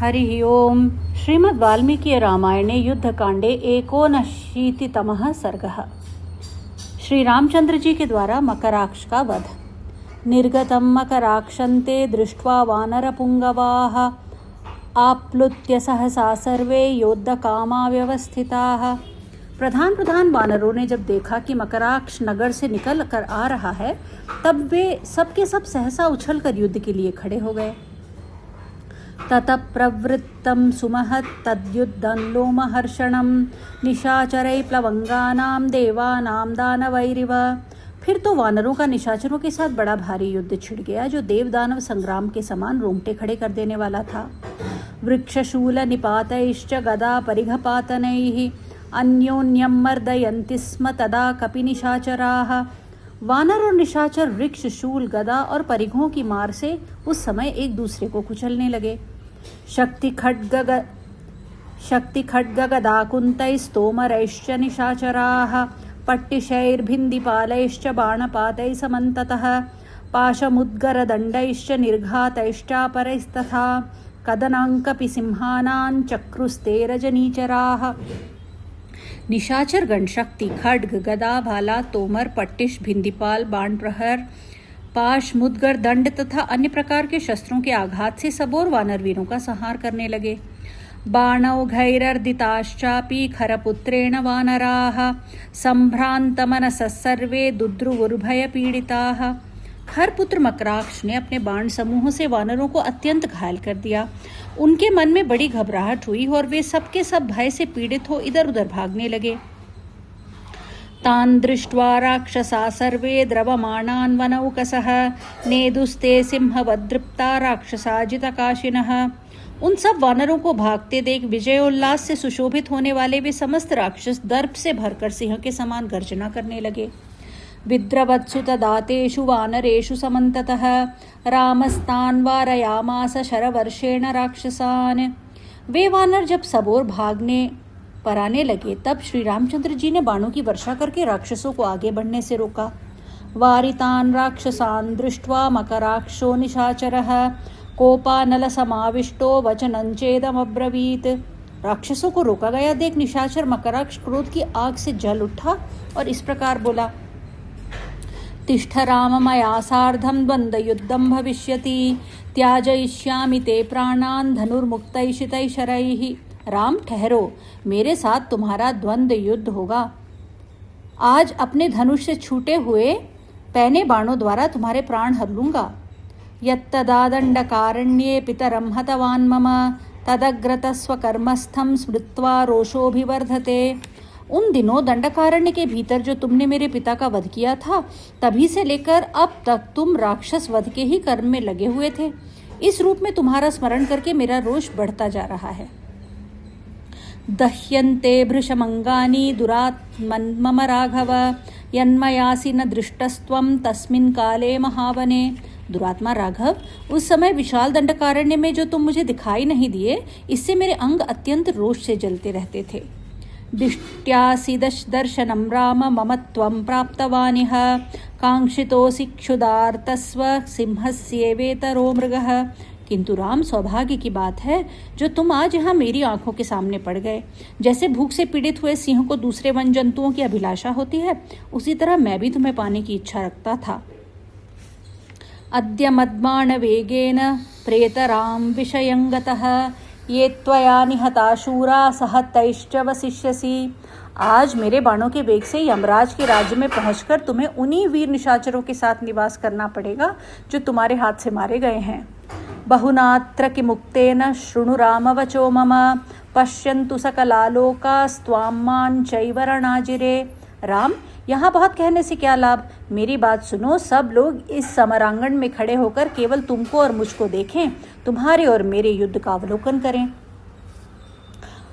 हरिः ओम्। श्रीमद् वाल्मीकि रामायणे युद्धकांडे 79तमः सर्गः। श्री रामचंद्र जी के द्वारा मकराक्ष का वध। निर्गतं मकराक्षन्ते दृष्ट्वा वानरपुङ्गवाः आप्लुत्य सहसा सर्वे योद्धकामा व्यवस्थिताः। प्रधान वानरों ने जब देखा कि मकराक्ष नगर से निकल कर आ रहा है, तब वे सबके सब सहसा उछलकर युद्ध के लिए खड़े हो गए। ततः प्रवृत्तं सुमहत् तद्युद्धं लोमहर्षणं निशाचरै प्लवंगानां देवानां दानवैरिव। फिर तो वानरों का निशाचरों के साथ बड़ा भारी युद्ध छिड़ गया, जो देव दानव संग्राम के समान रोंगटे खड़े कर देने वाला था। वृक्षशूल निपातैश्च गदा परिघपातनैः अन्योन्यं मर्दयन्ति स्म तदा कपि निशाचराः। वानर और निशाचर वृक्ष, शूल, गदा और परिघों की मार से उस समय एक दूसरे को कुचलने लगे। शक्ति खड्ग गदाकुन्तैस्तोमरैश्च निशाचराः पट्टिशैर्भिन्दिपालैश्च बाणपातैः समन्ततः पाशमुद्गरदण्डैश्च निर्घातैश्चापरैस्तथा कदनाङ्कपि सिंहानां चक्रुस्ते रजनीचराः। निशाचर गण शक्ति, खड्ग, गदा, भाला, तोमर, पट्टिश, भिंदीपाल, बाण प्रहर, पाश, मुद्गर, दंड तथा अन्य प्रकार के शस्त्रों के आघात से सबोर वानर वीरों का संहार करने लगे। बाणौघैरर्दिताश्चापि खरपुत्रेण वानराः संभ्रान्तमनसः सर्वे दुद्रुवुर्भयपीडिताः। खरपुत्र मकराक्ष ने अपने बाण समूह से वानरों को अत्यंत घायल कर दिया। उनके मन में बड़ी घबराहट हुई और वे सबके सब भय से पीड़ित हो इधर उधर भागने लगे। तान् दृष्ट्वा राक्षसा सर्वे द्रवमाणान् वनौकसः नेदुस्ते सिंहवद्दृप्ता राक्षसाजितकाशिनः। उन सब वानरों को भागते देख विजयोल्लास से सुशोभित होने वाले वे समस्त राक्षस दर्प से भरकर सिंह के समान गर्जना करने लगे। विद्रवत्सु तदातेषु वानरेषु समन्ततः रामस्तान् वारयामास शरवर्षेण राक्षसान्। वे वानर जब सबोर भागने पर आने लगे, तब श्री रामचंद्र जी ने बाणों की वर्षा करके राक्षसों को आगे बढ़ने से रोका। वारितान् राक्षसान् दृष्ट्वा मकराक्षो निशाचरः कोपानल समाविष्टो वचनं चेदमब्रवीत्। राक्षसों को रोका गया देख निशाचर मकराक्ष क्रोध की आग से जल उठा और इस प्रकार बोला। तिष्ठ राम मया सार्धं द्वन्द्वयुद्धं भविष्यति त्याजयिष्यामि ते प्राणान् धनुर्मुक्तैः शरैः। राम ठहरो, मेरे साथ तुम्हारा द्वंद्व युद्ध होगा। आज अपने धनुष से छूटे हुए पैने बाणों द्वारा तुम्हारे प्राण हर लूंगा। यत्तदा दण्डकारण्ये पितरं हतवान् मम तदग्रतस्वकर्मस्थं स्मृत्वा रोषोऽभिवर्धते। उन दिनों दंडकारण्य के भीतर जो तुमने मेरे पिता का वध किया था, तभी से लेकर अब तक तुम राक्षस वध के ही कर्म में लगे हुए थे। इस रूप में तुम्हारा स्मरण करके मेरा रोष बढ़ता जा रहा है। दह्यन्ते भृशमंगानि दुरात्मन् मम राघव यन्मयासि न दृष्टस्त्वं तस्मिन् काले महावने। दुरात्मा राघव, उस समय विशाल दंडकारण्य में जो तुम मुझे दिखाई नहीं दिए, इससे मेरे अंग अत्यंत रोष से जलते रहते थे। दिष्ट्यासि दर्शनं राम मम त्वं प्राप्तवानिह कांक्षितोऽसि क्षुधार्तस्व सिंहस्येवेतरो मृगः। किंतु राम, सौभाग्य की बात है जो तुम आज यहाँ मेरी आंखों के सामने पड़ गए। जैसे भूख से पीड़ित हुए सिंह को दूसरे वन जंतुओं की अभिलाषा होती है, उसी तरह मैं भी तुम्हें पाने की इच्छा रखता था। अद्य मद्बाण वेगेन प्रेतराम विषयं गतः ये त्वया निहता शूरा सहतैश्च वसिष्यसि। आज मेरे बाणों के वेग से यमराज के राज्य में पहुंचकर तुम्हें उन्हीं वीर निशाचरों के साथ निवास करना पड़ेगा जो तुम्हारे हाथ से मारे गए हैं। बहुनात्र किमुक्तेन शृणु राम वचो मम पश्यन्तु सकलालोकास्त्वां मां चैव रणाजिरे। राम, यहाँ बहुत कहने से क्या लाभ, मेरी बात सुनो। सब लोग इस समरांगण में खड़े होकर केवल तुमको और मुझको देखें, तुम्हारे और मेरे युद्ध का अवलोकन करें।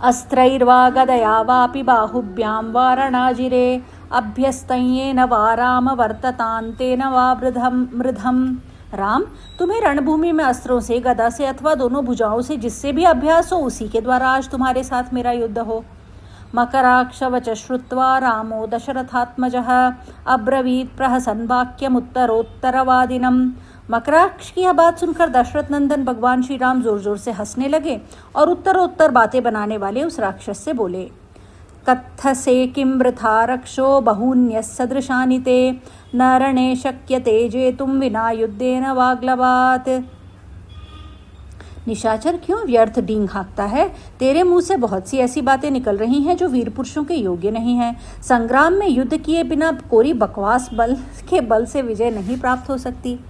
अस्त्रैर्वा गदया वापि बाहुभ्यां वा रणाजिरे अभ्यस्तयेन वा राम वर्ततान्तेन वा मृधम। राम, तुम्हें रणभूमि में अस्त्रों से, गदा से अथवा दोनों भुजाओं से जिससे भी अभ्यास हो, उसी के द्वारा आज तुम्हारे साथ मेरा युद्ध हो। मकराक्षवच श्रुत्वा रामो दशरथात्मजः अब्रवीत् प्रहसन् वाक्यमुत्तरोत्तरवादिनं मकराक्ष की यह बात सुनकर दशरथ नंदन भगवान श्री राम जोर जोर से हंसने लगे और उत्तरोत्तर बातें बनाने वाले उस राक्षस से बोले, कत्थसे किं वृथा रक्षो बहून्यः सदृशानि ते न रणे शक्यते जेतुं विना युद्धेन वाग्लवात्। निशाचर क्यों व्यर्थ डींग हाँकता है? तेरे मुंह से बहुत सी ऐसी बातें निकल रही हैं जो वीर पुरुषों के योग्य नहीं है। संग्राम में युद्ध किए बिना कोरी बकवास बल के बल से विजय नहीं प्राप्त हो सकती।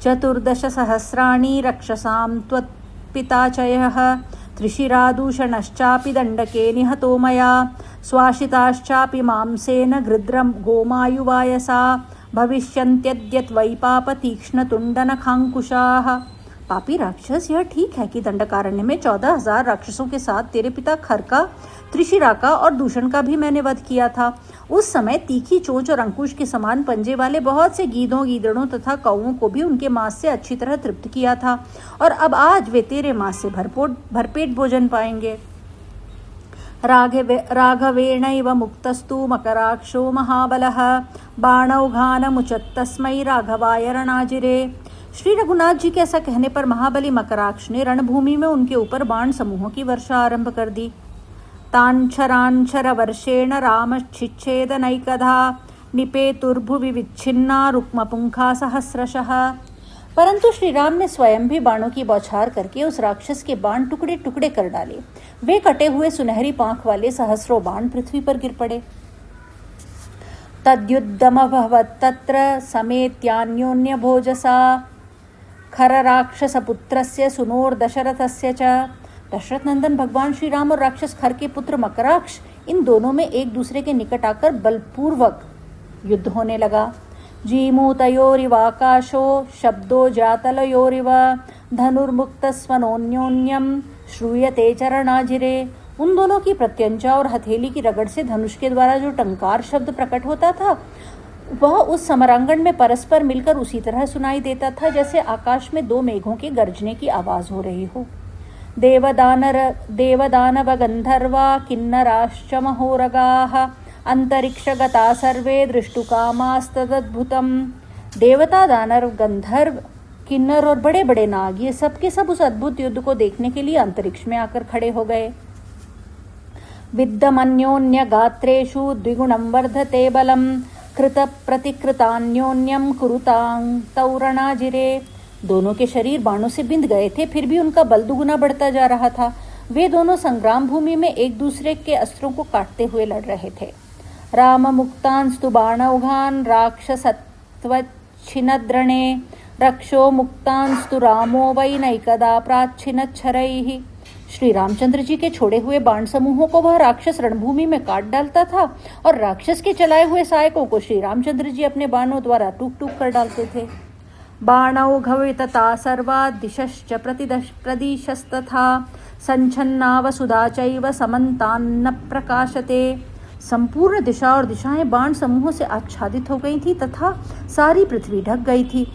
14 सहस्राणि रक्षसां त्वत्पिताचयः त्रिशिरादूषणश्चापि दण्डके निहतो मया स्वाशिताश्चापि मांसेन गृध्रं गोमायुवायसा भविष्यन्त्यद्यत्वै पापतीक्ष्णतुण्डनखाङ्कुशाः। पापी राक्षस, यह ठीक है कि दंडकारण्य में 14,000 राक्षसों के साथ तेरे पिता खर का, त्रिशिरा का और दूषण का भी मैंने वध किया था। उस समय तीखी चोंच और अंकुश के समान पंजे वाले बहुत से गीदों, गीदड़ों तथा कौओं को भी उनके मांस से अच्छी तरह तृप्त किया था, और अब आज वे तेरे मांस से भरपेट भोजन पाएंगे। राघवेणैव मुक्तस्तु मकराक्षो महाबलः बाणौघानमुचत्तस्मै राघवाय रणाजिरे। श्री रघुनाथ जी के ऐसा कहने पर महाबली मकराक्ष ने रणभूमि में उनके ऊपर बाण समूहों की वर्षा आरंभ कर दी। तांछरांछर वर्षेण रामच्छिच्छेदनैकधा निपेतुर्भुवि विच्छिन्ना रुक्मपुंखा सहस्रशः। परंतु श्री राम ने स्वयं भी बाणों की बौछार करके उस राक्षस के बाण टुकड़े टुकड़े कर डाले। वे कटे हुए सुनहरी पांख वाले सहस्रों बाण पृथ्वी पर गिर पड़े। तद्युद्धमभवत् तत्र समेत्यान्योन्य भोजसा खर राक्षस पुत्रस्य सुनोर्दशरथस्य च। दशरथ नंदन भगवान श्री राम और राक्षस खर के पुत्र मकराक्ष, इन दोनों में एक दूसरे के निकट आकर बलपूर्वक युद्ध होने लगा। जीमूतयोरिवाकाशो शब्दो जातलयोरिव धनुर्मुक्तस्वनोन्योन्यम श्रूयते चरणाजिरे। उन दोनों की प्रत्यंचा और हथेली की रगड़ से धनुष के द्वारा जो टंकार शब्द प्रकट होता था, वह उस समरांगण में परस्पर मिलकर उसी तरह सुनाई देता था जैसे आकाश में दो मेघों के गरजने की आवाज हो रही हो। देवदानव गंधर्वा किन्नराश्च महोरगाः अंतरिक्षगता सर्वे दृष्टुकामास्तदद्भुतम्। देवता, दानव, गंधर्व, किन्नर और बड़े बड़े नाग, ये सब के सब उस अद्भुत युद्ध को देखने के लिए अंतरिक्ष में आकर खड़े हो गए। विद्यमन्योन्य गात्रेषु द्विगुणं वर्धते बलम् कृत प्रतिकृतान्योन्यम कुरुतां तौरणाजिरे। दोनों के शरीर बाणों से बिंध गए थे, फिर भी उनका बल दुगुना बढ़ता जा रहा था। वे दोनों संग्राम भूमि में एक दूसरे के अस्त्रों को काटते हुए लड़ रहे थे। राम मुक्तांस्तु बाणौघान राक्षसत्वच्छिनद्रणे रक्षो मुक्तांस्तु रामो वै नैकदा प्राच्छिनच्छरैः। श्री रामचंद्र जी के छोड़े हुए बाण समूहों को वह राक्षस रणभूमि में काट डालता था, और राक्षस के चलाए हुए सहायकों को श्री रामचंद्र जी अपने बाणों द्वारा टूक टूक कर डालते थे। बाणौघवितता सर्वा दिशश्च प्रदिशस्तथा संच्छन्ना वसुधा चैव समन्तान्न प्रकाशते। संपूर्ण दिशा और दिशाएं बाण समूहों से आच्छादित हो गई थी तथा सारी पृथ्वी ढक गई थी।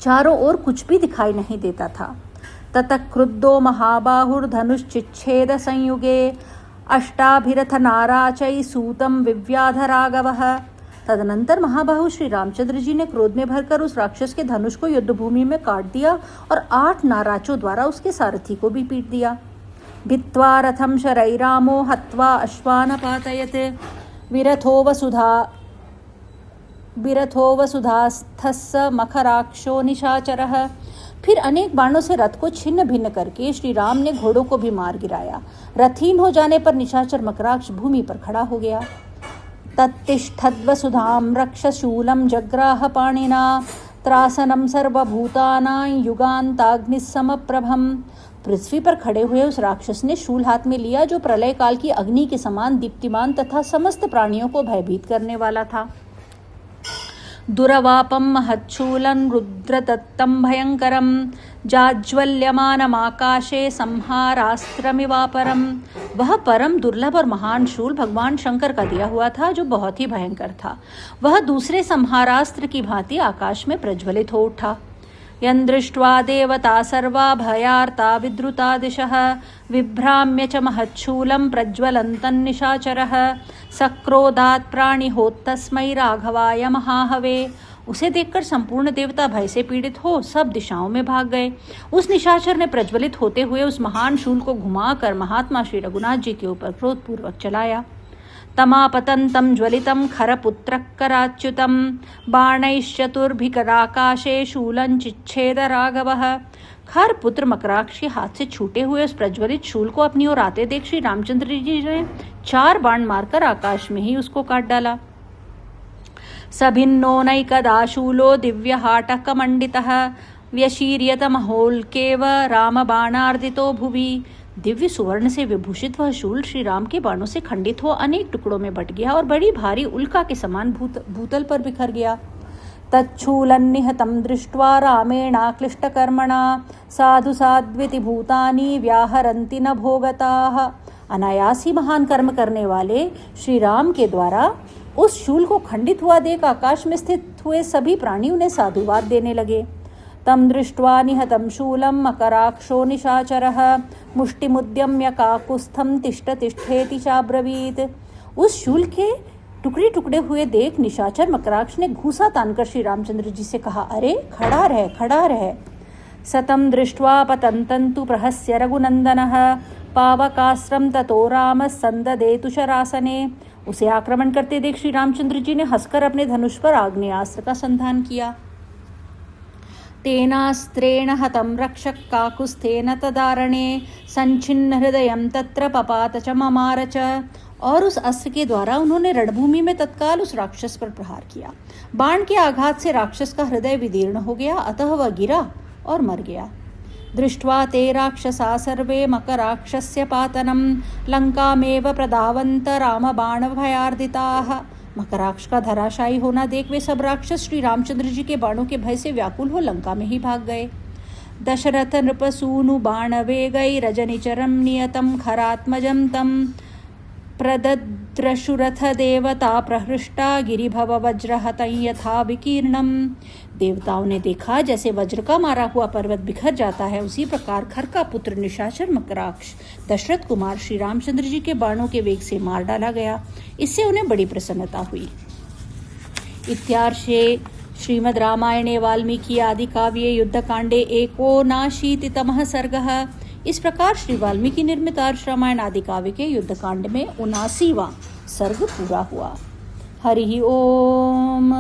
चारों ओर कुछ भी दिखाई नहीं देता था। ततः क्रुद्धो महाबाहुर्धनुश्चिच्छेद संयुगे अष्टाभिरथ नाराचै सूतम विव्याध राघवः। तदनंतर महाबाहु श्री रामचंद्र जी ने क्रोध में भरकर उस राक्षस के धनुष को युद्ध भूमि में काट दिया और 8 नाराचों द्वारा उसके सारथी को भी पीट दिया। भित्वा रथम शरैरामो हत्वा अश्वान पातयत् विरथो वसुधास्थस्य मखराक्षो निशाचरः। फिर अनेक बाणों से रथ को छिन्न भिन्न करके श्री राम ने घोड़ों को भी मार गिराया। रथहीन हो जाने पर निशाचर मकराक्ष भूमि पर खड़ा हो गया। तत्तिष्ठद्वसुधां रक्षशूलं जग्राह पाणिना त्रासनं सर्वभूतानां युगान्ताग्निसमप्रभम्। पृथ्वी पर खड़े हुए उस राक्षस ने शूल हाथ में लिया जो प्रलय काल की अग्नि के समान दीप्तिमान तथा समस्त प्राणियों को भयभीत करने वाला था। दुरवापम महच्छूलं रुद्रदत्तं भयंकरं जाज्वल्यमानमाकाशे संहारास्त्रमिवापरम। वह परम दुर्लभ और महान शूल भगवान शंकर का दिया हुआ था जो बहुत ही भयंकर था। वह दूसरे संहारास्त्र की भांति आकाश में प्रज्वलित हो उठा। यन्दृष्ट्वा देवता सर्वा भयार्ता विद्रुता दिशः विभ्राम्य च महच्छूलं प्रज्वलन्तन्निशाचरः सक्रोधात् प्राणिहोत्तस्मै राघवाय महाहवे। उसे देखकर संपूर्ण देवता भय से पीड़ित हो सब दिशाओं में भाग गए। उस निशाचर ने प्रज्वलित होते हुए उस महान शूल को घुमाकर महात्मा श्री रघुनाथ जी के ऊपर क्रोधपूर्वक चलाया। तमापतन्तं ज्वलितं खरपुत्रकराच्युतं बाणैश्चतुर्भिकराकाशे शूलं चिच्छेद राघवः। खर पुत्र मकराक्ष के हाथ से छूटे हुए उस प्रज्वलित शूल को अपनी ओर आते देख श्री रामचंद्र जी ने 4 बाण मारकर आकाश में ही उसको काट डाला। सभिन्नो नैकदाशूलो दिव्यहाटकमण्डितः व्यशीर्यतमहोल्केव रामबाणार्दितो भुवि। दिव्य सुवर्ण से विभूषित वह शूल श्री राम के बाणों से खंडित हो अनेक टुकड़ों में बट गया और बड़ी भारी उल्का के समान भूतल पर बिखर गया। तच्छूलन्निहतं दृष्ट्वा रामेणाक्लिष्टकर्मणा साधु साध्विति भूतानि व्याहरन्ति न भोगताः। अनायास ही महान कर्म करने वाले श्री राम के द्वारा उस शूल को खंडित हुआ देख आकाश में स्थित हुए सभी प्राणी उन्हें साधुवाद देने लगे। तम दृष्ट्वा निहतं शूलं मकराक्षो निशाचरः मुष्टिमुद्यम्य काकुत्स्थं तिष्ठ तिष्ठेति चाब्रवीत। उस शूल के टुकड़े टुकड़े हुए देख निशाचर मकराक्ष ने घूंसा तानकर श्री रामचंद्र जी से कहा, अरे खड़ा रह खड़ा रह। सतं दृष्ट्वा पतन्तन्तु प्रहस्य रघुनंदनः पावकास्त्रं ततो रामः संददे तुषरासने। उसे आक्रमण करते देख श्री रामचंद्र जी ने हंसकर अपने धनुष पर आग्नेयास्त्र का संधान किया। तेनास्त्रेण हतं रक्षक काकुत्स्थेन तदारणे संचिन्न हृदयं तत्र पपात च ममार च। और उस अस्त्र के द्वारा उन्होंने रणभूमि में तत्काल उस राक्षस पर प्रहार किया। बाण के आघात से राक्षस का हृदय विदीर्ण हो गया, अतः वह गिरा और मर गया। दृष्ट्वा ते राक्षसा सर्वे मकराक्षस्य पातनं लंकामेव प्रधावन्त रामबाणभयार्दिताः। मकराक्ष का धराशायी होना देख वे सब राक्षस श्री रामचंद्र जी के बाणों के भय से व्याकुल हो लंका में ही भाग गए। दशरथ नृपसूनु बाण वेगै रजनिचरम नियतम खरात्मजम तम प्रदद्रशुरथ देवता प्रहृष्टा गिरिभव वज्रहतं यथा विकीर्णम। देवताओं ने देखा जैसे वज्र का मारा हुआ पर्वत बिखर जाता है, उसी प्रकार खर का पुत्र निशाचर मकराक्ष दशरथ कुमार श्री रामचंद्र जी के बाणों के वेग से मार डाला गया। इससे उन्हें बड़ी प्रसन्नता हुई। इत्यार्षे श्रीमद् रामायणे वाल्मीकि आदि काव्ये युद्धकांडे 79तमः सर्गः। इस प्रकार श्री वाल्मीकि निर्मित आर्ष रामायण आदि काव्य के युद्धकांड में 79वां सर्ग पूरा हुआ। हरि ओम।